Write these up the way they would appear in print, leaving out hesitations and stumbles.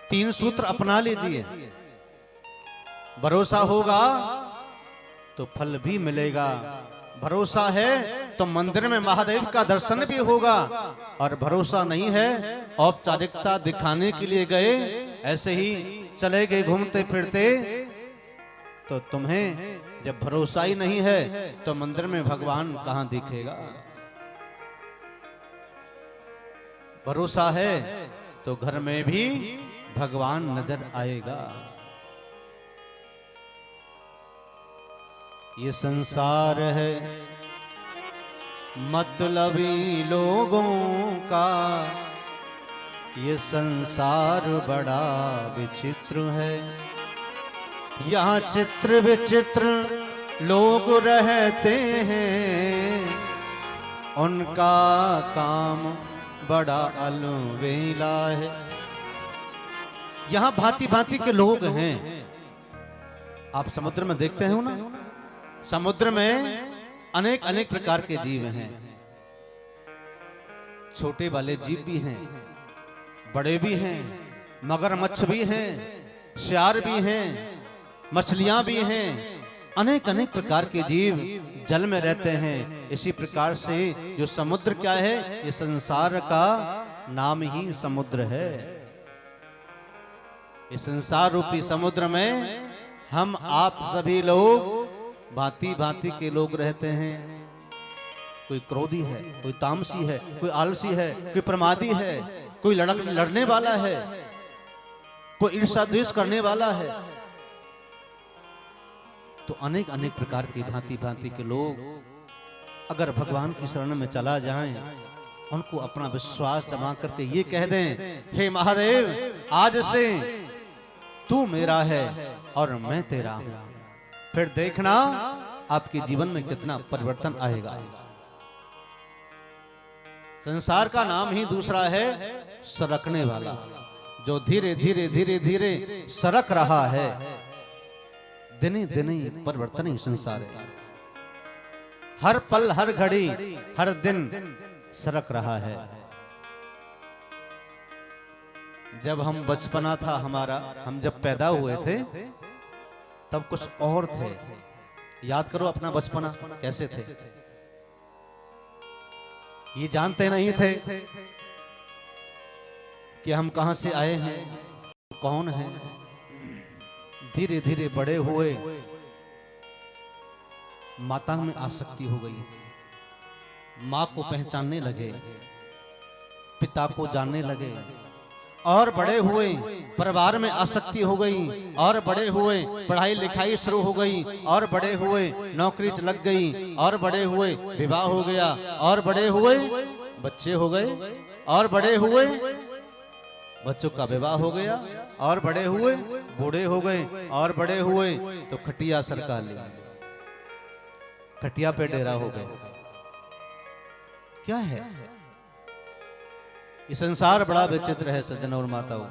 तीन सूत्र अपना लीजिए। भरोसा होगा तो फल भी मिलेगा, भरोसा है तो मंदिर में महादेव का दर्शन भी होगा, और भरोसा नहीं है औपचारिकता दिखाने के लिए गए, ऐसे ही चले गए घूमते फिरते, तो तुम्हें जब भरोसा ही नहीं है तो मंदिर में भगवान कहां दिखेगा। भरोसा है तो घर में भी भगवान नजर आएगा। ये संसार है मतलबी लोगों का, ये संसार बड़ा विचित्र है। यहाँ चित्र विचित्र लोग रहते हैं, उनका काम बड़ा अलबेला है। यहाँ भांति भांति के लोग हैं। आप समुद्र में देखते हो ना, समुद्र में अनेक अनेक प्रकार के जीव हैं। छोटे वाले जीव भी हैं, बड़े भी हैं, मगरमच्छ भी हैं, सियार भी हैं, मछलियां भी हैं, अनेक अनेक प्रकार के जीव जल में रहते हैं। इसी प्रकार से जो समुद्र क्या है, ये संसार का नाम ही समुद्र है। इस संसार रूपी समुद्र में हम आप सभी लोग भांति भांति के लोग रहते हैं। कोई क्रोधी है, कोई तामसी है, कोई आलसी है, कोई प्रमादी है, कोई लड़ने वाला है, कोई ईर्ष्या द्वेष करने वाला है। तो अनेक अनेक प्रकार के भांति भांति के लोग अगर भगवान की शरण में चला जाएं, उनको अपना विश्वास जमा करके ये कह दें, हे महादेव, आज से तू मेरा है और मैं तेरा हूं, फिर देखना आपके जीवन में कितना परिवर्तन आएगा। संसार का नाम ही दूसरा है सरकने वाला, जो धीरे धीरे धीरे धीरे सरक रहा है। दिने दिने परिवर्तन ही संसार है। हर पल हर घड़ी हर दिन सरक रहा है। जब हम बचपना था हमारा, हम जब पैदा हुए थे तब कुछ और थे। याद करो अपना बचपना कैसे थे। ये जानते नहीं थे कि हम कहां से आए हैं, कौन हैं। धीरे धीरे बड़े हुए, माता में आसक्ति हो गई, माँ को पहचानने लगे, पिता को जानने लगे, और बड़े हुए परिवार में आसक्ति हो गई, और बड़े हुए पढ़ाई लिखाई शुरू हो गई, और बड़े हुए नौकरी लग गई, और बड़े हुए विवाह हो गया, और बड़े हुए बच्चे हो गए, और बड़े हुए बच्चों का विवाह हो गया, और बड़े हुए बूढ़े हो गए, और बड़े हुए तो खटिया सरका ली, खटिया पे डेरा हो गए। क्या है ये संसार, बड़ा विचित्र है सज्जन और माताओं।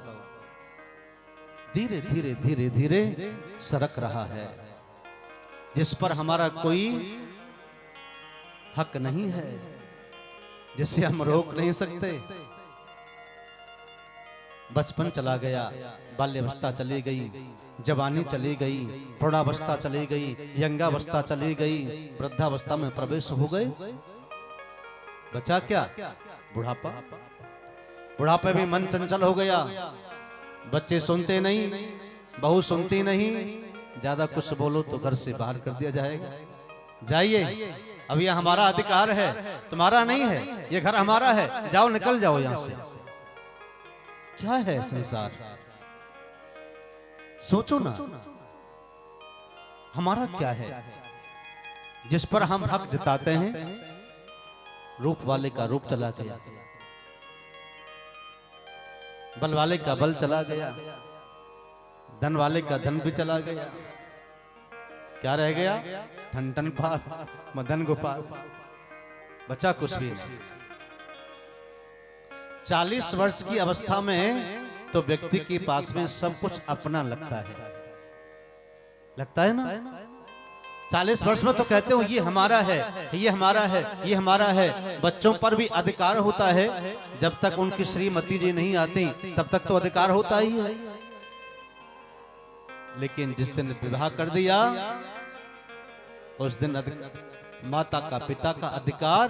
धीरे धीरे धीरे धीरे सरक रहा है, जिस पर हमारा कोई हक नहीं है, जिसे हम रोक नहीं सकते। बचपन चला गया, बाल्यावस्था चली गई, जवानी चली गई, प्रौढ़ावस्था चली गई, यंगावस्था चली गई, वृद्धावस्था में प्रवेश हो गए। बचा क्या? बुढ़ापा। बुढ़ापे में मन चंचल हो गया, बच्चे सुनते नहीं, बहू सुनती नहीं, ज्यादा कुछ बोलो तो घर से बाहर कर दिया जाएगा। जाइए, अब यह हमारा अधिकार है, तुम्हारा नहीं है, ये घर हमारा है, जाओ निकल जाओ यहां से। क्या है संसार? सोचो ना, हमारा क्या है जिस पर हम हक जताते हैं? रूप वाले का रूप चला गया, बल वाले का बल चला गया, धन वाले का धन भी चला गया। क्या रह गया? ठन ठन पाल मदन गोपाल, बचा कुछ भी नहीं। 40 वर्ष की अवस्था में तो व्यक्ति के पास में सब कुछ अपना लगता है ना। 40 वर्ष में तो कहते हो ये हमारा है, ये हमारा है, ये हमारा है। बच्चों पर भी अधिकार होता है, जब तक उनकी श्रीमती जी नहीं आती तब तक तो अधिकार होता ही है। लेकिन जिस दिन विवाह कर दिया उस दिन माता का पिता का अधिकार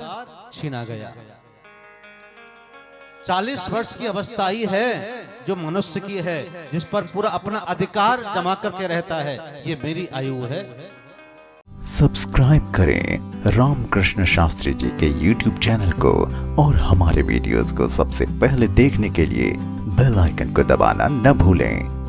छीना गया। 40 वर्ष की अवस्था ही है जो मनुष्य की है, जिस पर पूरा अपना अधिकार जमा करके रहता है। ये मेरी आयु है। सब्सक्राइब करें रामकृष्ण शास्त्री जी के YouTube चैनल को और हमारे वीडियोस को सबसे पहले देखने के लिए बेल आइकन को दबाना न भूलें।